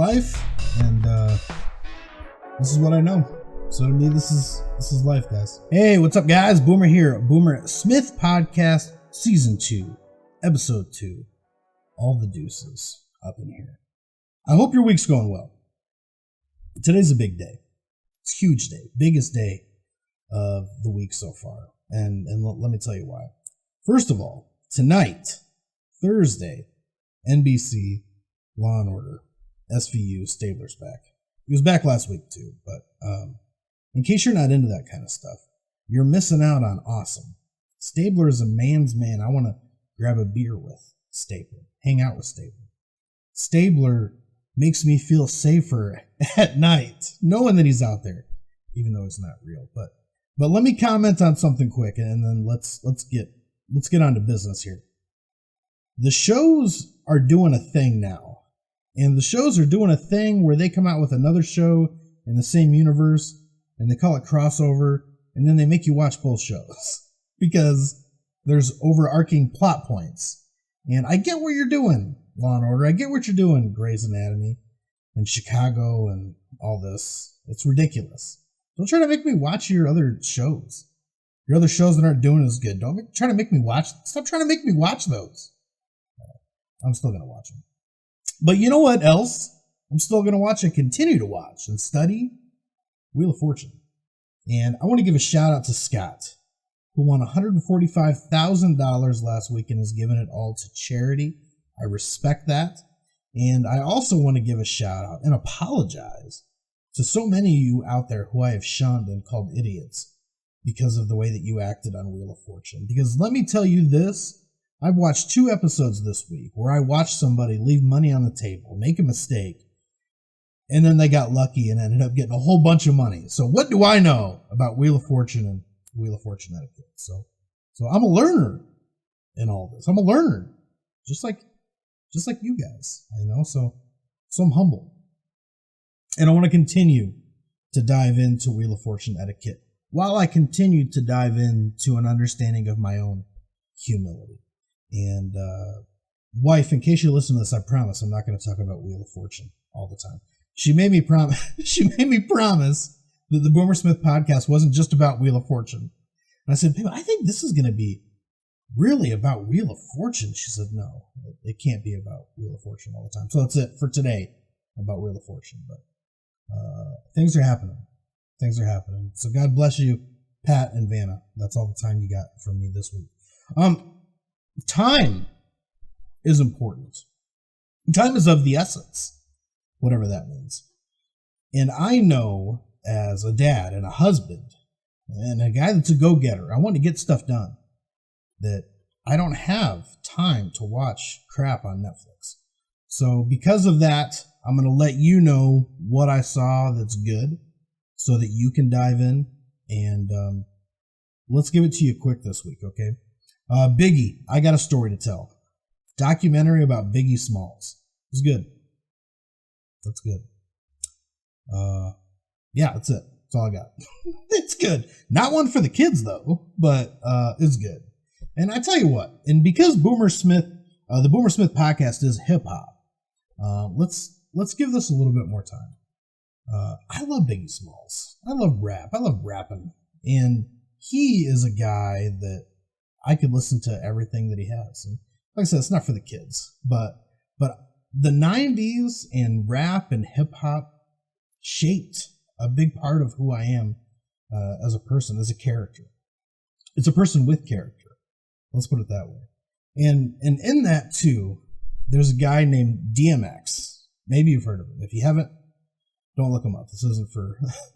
life, and this is what I know. So to me, this is life, guys. Hey, what's up, guys? Boomer here. Boomer Smith Podcast, Season 2, Episode 2. All the deuces up in here. I hope your week's going well. Today's a big day. It's a huge day. Biggest day of the week so far. And let me tell you why. First of all, tonight, Thursday, NBC, Law and Order, SVU, Stabler's back. He was back last week too, but in case you're not into that kind of stuff, you're missing out on awesome. Stabler is a man's man. I want to grab a beer with Stabler, hang out with Stabler. Stabler makes me feel safer at night, knowing that he's out there, even though it's not real. But let me comment on something quick, and then let's get on to business here. The shows are doing a thing now, and the shows are doing a thing where they come out with another show in the same universe, and they call it crossover, and then they make you watch both shows because there's overarching plot points. And I get what you're doing, Law and Order. I get what you're doing, Grey's Anatomy and Chicago and all this. It's ridiculous. Don't try to make me watch your other shows. Your other shows that aren't doing as good. Try to make me watch. Stop trying to make me watch those. I'm still going to watch them. But you know what else? I'm still going to watch and continue to watch and study Wheel of Fortune. And I want to give a shout out to Scott, who won $145,000 last week and has given it all to charity. I respect that. And I also want to give a shout out and apologize to so many of you out there who I have shunned and called idiots because of the way that you acted on Wheel of Fortune. Because let me tell you this, I've watched 2 episodes this week where I watched somebody leave money on the table, make a mistake, and then they got lucky and ended up getting a whole bunch of money. So what do I know about Wheel of Fortune and Wheel of Fortune etiquette? So I'm a learner in all this. I'm a learner, just like you guys, so I'm humble. And I want to continue to dive into Wheel of Fortune etiquette while I continue to dive into an understanding of my own humility. And wife, in case you listen to this, I promise I'm not going to talk about Wheel of Fortune all the time. She made me promise that the Boomer Smith podcast wasn't just about Wheel of Fortune. And I said, babe, I think this is going to be really about Wheel of Fortune. She said, no, it can't be about Wheel of Fortune all the time. So that's it for today about Wheel of Fortune. But things are happening. Things are happening. So God bless you, Pat and Vanna. That's all the time you got from me this week. Time is important. Time is of the essence, whatever that means. And I know as a dad and a husband and a guy that's a go-getter, I want to get stuff done, that I don't have time to watch crap on Netflix. So because of that, I'm going to let you know what I saw that's good so that you can dive in. And let's give it to you quick this week, okay? Biggie, I got a story to tell. Documentary about Biggie Smalls. It's good. That's good. Yeah, that's it. That's all I got. It's good. Not one for the kids though, but it's good. And I tell you what, and because Boomer Smith, the Boomer Smith podcast is hip hop, let's give this a little bit more time. I love Biggie Smalls. I love rap. I love rapping, and he is a guy that I could listen to everything that he has. And like I said, it's not for the kids, but the 90s and rap and hip hop shaped a big part of who I am as a person, as a character. It's a person with character. Let's put it that way. And in that too, there's a guy named DMX. Maybe you've heard of him. If you haven't, don't look him up.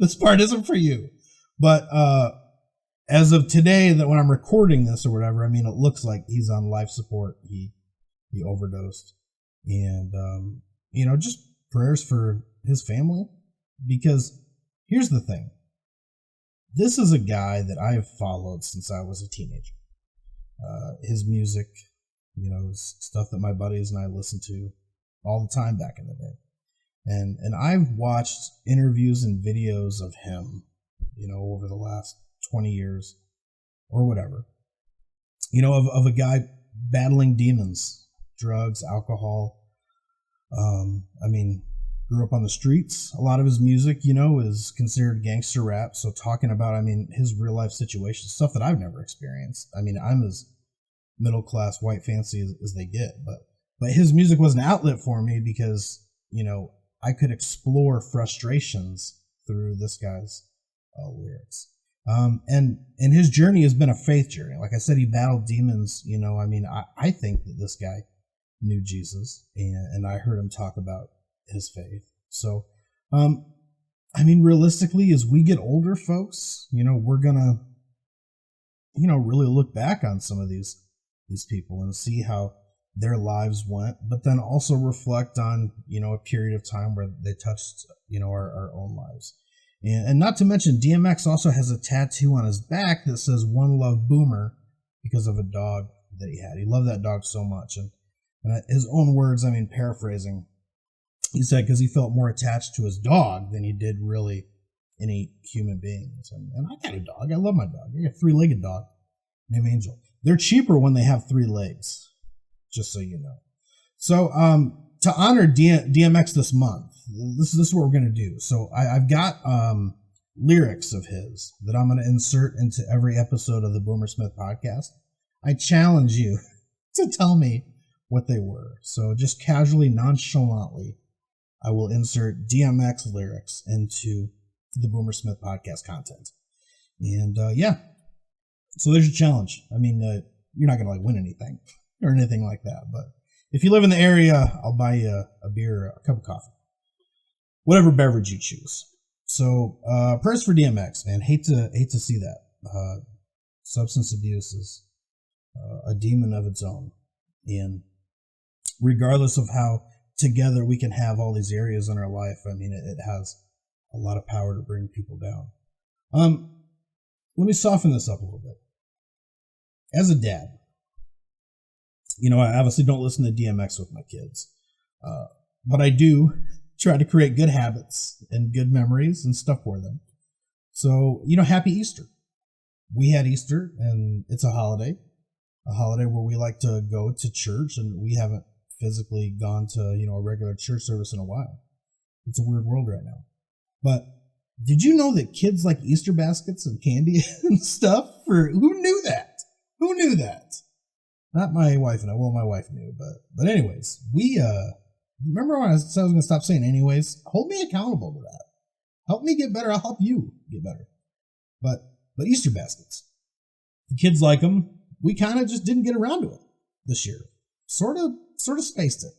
This part isn't for you. But as of today, that when I'm recording this or whatever, it looks like he's on life support. He overdosed. And, just prayers for his family. Because here's the thing. This is a guy that I have followed since I was a teenager. His music, stuff that my buddies and I listened to all the time back in the day. And I've watched interviews and videos of him, over the last 20 years or whatever, of a guy battling demons, drugs, alcohol. grew up on the streets. A lot of his music, is considered gangster rap. So talking about, his real life situation, stuff that I've never experienced. I'm as middle class white fancy as they get, but his music was an outlet for me because, I could explore frustrations through this guy's lyrics. And his journey has been a faith journey. Like I said, he battled demons. I think that this guy knew Jesus, and I heard him talk about his faith. So, realistically, as we get older, folks, we're gonna, really look back on some of these people and see how their lives went, but then also reflect on, a period of time where they touched, our own lives. And not to mention, DMX also has a tattoo on his back that says "One Love Boomer" because of a dog that he had. He loved that dog so much. And his own words, paraphrasing, he said because he felt more attached to his dog than he did really any human beings. And I got a dog. I love my dog. I got a 3-legged dog named Angel. They're cheaper when they have 3 legs, just so you know. So to honor DMX this month, this is what we're going to do. So I've got lyrics of his that I'm going to insert into every episode of the Boomer Smith podcast. I challenge you to tell me what they were. So just casually, nonchalantly, I will insert DMX lyrics into the Boomer Smith podcast content. And so there's your challenge. You're not going to win anything or anything like that, but if you live in the area, I'll buy you a beer, a cup of coffee, whatever beverage you choose. So, prayers for DMX, man. Hate to see that. Substance abuse is a demon of its own, and regardless of how together we can have all these areas in our life, it has a lot of power to bring people down. Let me soften this up a little bit. As a dad, I obviously don't listen to DMX with my kids, but I do try to create good habits and good memories and stuff for them. So, happy Easter. We had Easter, and it's a holiday where we like to go to church, and we haven't physically gone to, a regular church service in a while. It's a weird world right now. But did you know that kids like Easter baskets and candy and stuff? Who knew that? Who knew that? Not my wife and I. Well, my wife knew, but anyways, we remember when I said I was going to stop saying anyways? Hold me accountable to that. Help me get better. I'll help you get better. But Easter baskets, the kids like them. We kind of just didn't get around to it this year. Sort of spaced it.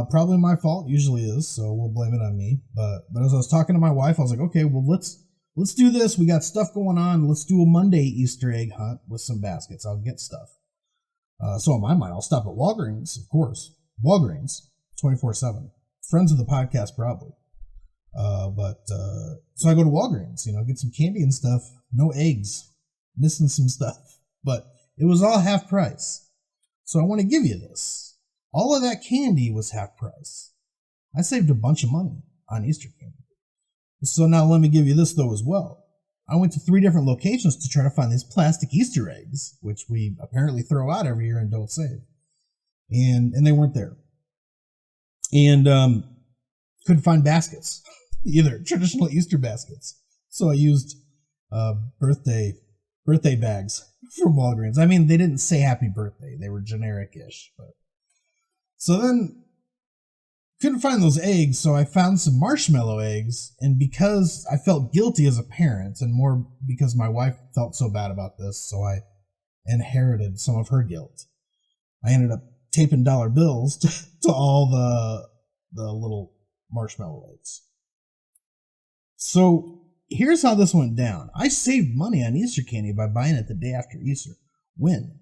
Probably my fault. Usually is, so we'll blame it on me. But as I was talking to my wife, I was like, okay, well let's do this. We got stuff going on. Let's do a Monday Easter egg hunt with some baskets. I'll get stuff. So in my mind, I'll stop at Walgreens, of course. Walgreens, 24/7. Friends of the podcast, probably. So I go to Walgreens, get some candy and stuff. No eggs. Missing some stuff. But it was all half price. So I want to give you this. All of that candy was half price. I saved a bunch of money on Easter candy. So now let me give you this, though, as well. I went to 3 different locations to try to find these plastic Easter eggs, which we apparently throw out every year and don't save. And they weren't there. And couldn't find baskets, either traditional Easter baskets. So I used birthday bags from Walgreens. They didn't say happy birthday. They were generic-ish. But so then couldn't find those eggs, so I found some marshmallow eggs, and because I felt guilty as a parent, and more because my wife felt so bad about this, so I inherited some of her guilt. I ended up taping dollar bills to all the little marshmallow eggs. So here's how this went down. I saved money on Easter candy by buying it the day after Easter. When?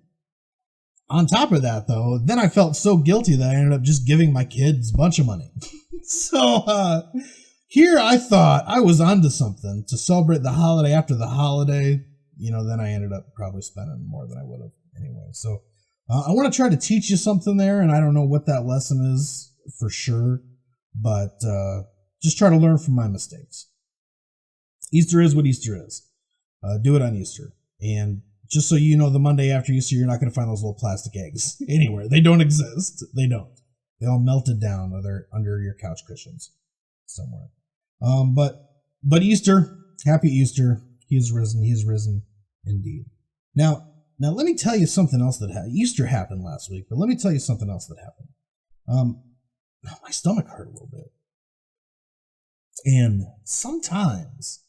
On top of that, though, then I felt so guilty that I ended up just giving my kids a bunch of money. So here I thought I was onto something to celebrate the holiday after the holiday. Then I ended up probably spending more than I would have anyway. So I want to try to teach you something there, and I don't know what that lesson is for sure, but just try to learn from my mistakes. Easter is what Easter is. Do it on Easter. And just so you know, the Monday after Easter, you're not going to find those little plastic eggs anywhere. They don't exist. They don't. They all melted down or they're under your couch cushions. somewhere. But Easter, happy Easter. He is risen indeed. Now let me tell you something else that Easter happened last week, but let me tell you something else that happened. My stomach hurt a little bit. And sometimes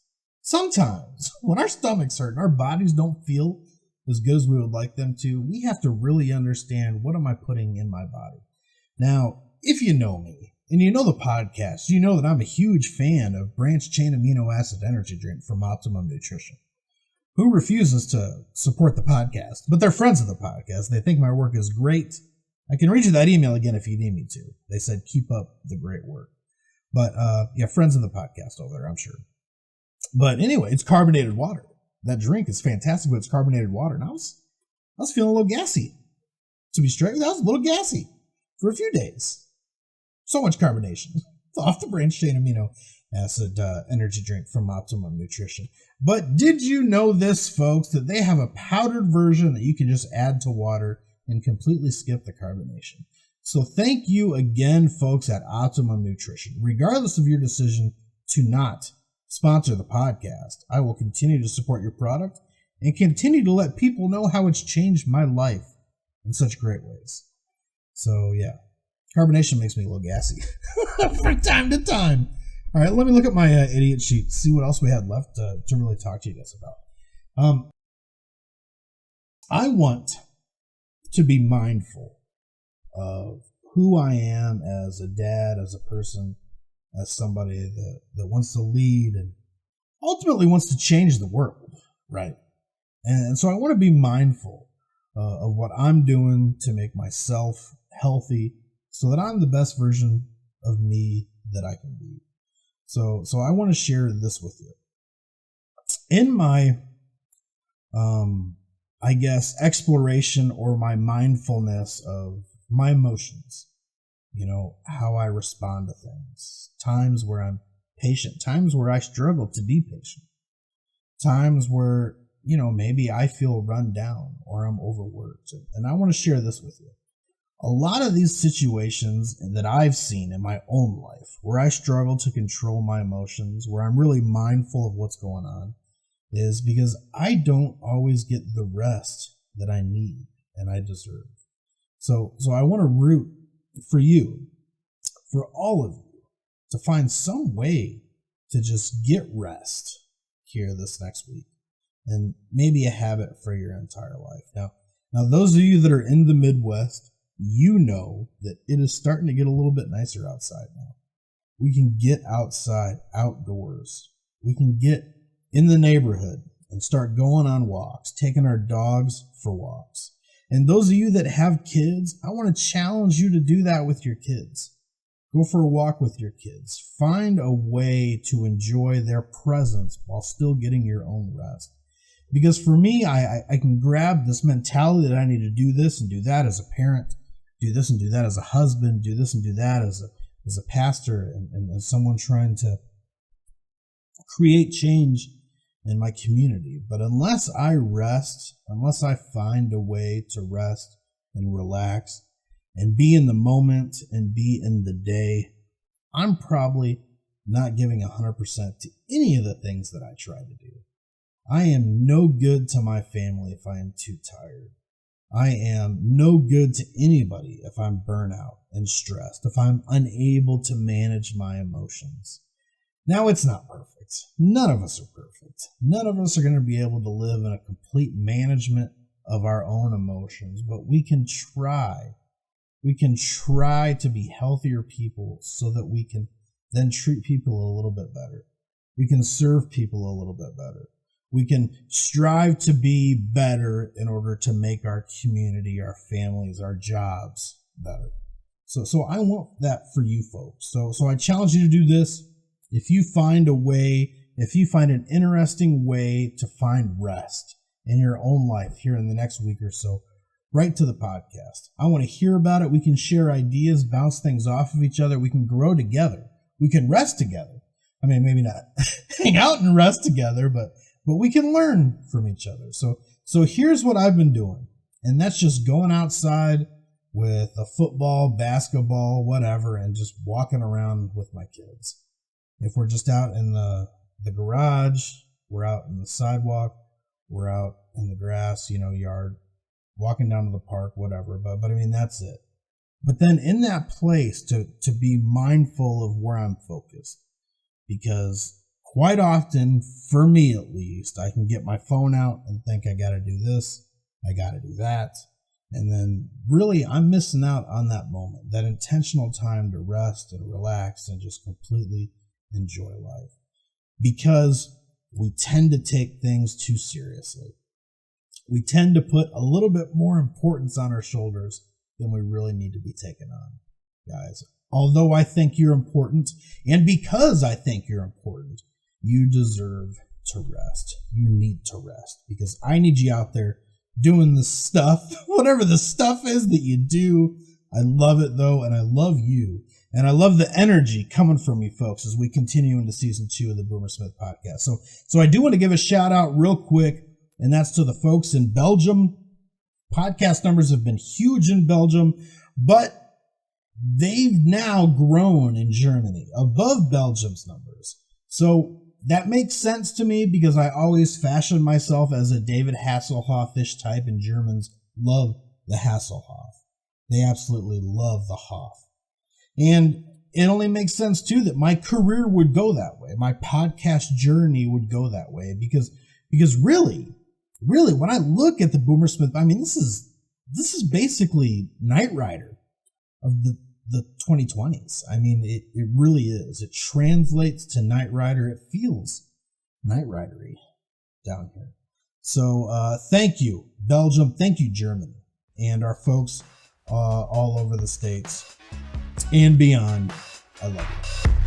when our stomachs hurt and our bodies don't feel as good as we would like them to, we have to really understand, what am I putting in my body? Now, if you know me and you know the podcast, you know that I'm a huge fan of branched chain amino acid energy drink from Optimum Nutrition. Who refuses to support the podcast? But they're friends of the podcast. They think my work is great. I can read you that email again if you need me to. They said, keep up the great work. But yeah, friends of the podcast over there, I'm sure. But anyway, it's carbonated water. That drink is fantastic, but it's carbonated water. And I was feeling a little gassy. To be straight with you, I was a little gassy for a few days. So much carbonation. Off the branched chain amino acid energy drink from Optimum Nutrition. But did you know this, folks, that they have a powdered version that you can just add to water and completely skip the carbonation? So thank you again, folks, at Optimum Nutrition. Regardless of your decision to not sponsor the podcast, I will continue to support your product and continue to let people know how it's changed my life in such great ways. So yeah, carbonation makes me a little gassy from time to time. All right, let me look at my idiot sheet, see what else we had left to really talk to you guys about. I want to be mindful of who I am as a dad, as a person, as somebody that wants to lead and ultimately wants to change the world, right? And so I want to be mindful of what I'm doing to make myself healthy so that I'm the best version of me that I can be. So I want to share this with you. In my, I guess, exploration or my mindfulness of my emotions, you know, how I respond to things, times where I'm patient, times where I struggle to be patient, times where, you know, maybe I feel run down or I'm overworked. And I want to share this with you. A lot of these situations that I've seen in my own life where I struggle to control my emotions, where I'm really mindful of what's going on, is because I don't always get the rest that I need and I deserve. So I want to root for you, for all of you, to find some way to just get rest here this next week, and maybe a habit for your entire life. Now those of you that are in the Midwest, you know that it is starting to get a little bit nicer outside now. We can get outside, outdoors. We can get in the neighborhood and start going on walks, taking our dogs for walks. And those of you that have kids, I want to challenge you to do that with your kids. Go for a walk with your kids. Find a way to enjoy their presence while still getting your own rest. Because for me, I can grab this mentality that I need to do this and do that as a parent, do this and do that as a husband, do this and do that as a pastor, and as someone trying to create change in my community. But unless I rest, unless I find a way to rest and relax and be in the moment and be in the day, I'm probably not giving 100% to any of the things that I try to do. I am no good to my family if I am too tired. I am no good to anybody if I'm burnt out and stressed, if I'm unable to manage my emotions. Now, it's not perfect. None of us are perfect. None of us are going to be able to live in a complete management of our own emotions, but we can try. We can try to be healthier people so that we can then treat people a little bit better. We can serve people a little bit better. We can strive to be better in order to make our community, our families, our jobs better. So I want that for you folks. So I challenge you to do this. If you find a way, if you find an interesting way to find rest in your own life here in the next week or so, write to the podcast. I want to hear about it. We can share ideas, bounce things off of each other. We can grow together. We can rest together. I mean, maybe not hang out and rest together, but we can learn from each other. So here's what I've been doing, and that's just going outside with a football, basketball, whatever, and just walking around with my kids. If we're just out in the garage, we're out in the sidewalk, we're out in the grass, yard, walking down to the park, whatever. But I mean, that's it. But then in that place to be mindful of where I'm focused, because quite often, for me at least, I can get my phone out and think I got to do this, I got to do that. And then really I'm missing out on that moment, that intentional time to rest and relax and just completely enjoy life. Because we tend to take things too seriously. We tend to put a little bit more importance on our shoulders than we really need to be taking on, guys. Although I think you're important, and because I think you're important, you deserve to rest. You need to rest, because I need you out there doing the stuff, whatever the stuff is that you do. I love it though, and I love you. And I love the energy coming from you folks as we continue into season 2 of the Boomer Smith podcast. So I do want to give a shout out real quick, and that's to the folks in Belgium. Podcast numbers have been huge in Belgium, but they've now grown in Germany above Belgium's numbers. So that makes sense to me, because I always fashion myself as a David Hasselhoff-ish type, and Germans love the Hasselhoff. They absolutely love the Hoff. And it only makes sense, too, that my career would go that way. My podcast journey would go that way, because really, when I look at the Boomer Smith, I mean, this is basically Knight Rider of the 2020s. I mean, it really is. It translates to Knight Rider. It feels Knight Ridery down here. So thank you, Belgium. Thank you, Germany, and our folks all over the States and beyond. I love you.